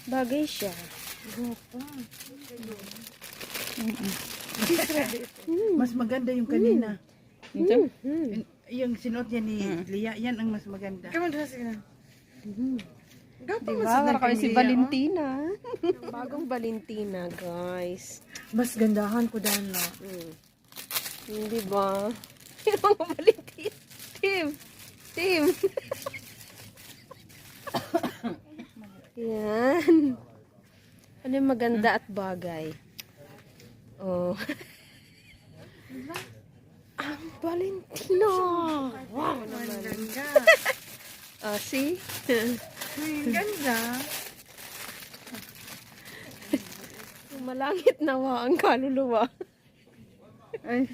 Bagay siya. Guwapa. Mas maganda yung kanina. Ito? Yung sinuot niya ni Lia, yan ang mas maganda. Kamu dress na. Gapa Diba? Para kami si Valentina. Bagong Valentina, guys. Mas gandahan ko dahil na. Hindi ba? Yung mga Valentina. Team. Yan. Ano yung maganda at bagay? Oh. Ang Valentina. Wow naman. Ganda. See? Ganda. Malangit nawa ang kaluluwa. Ay.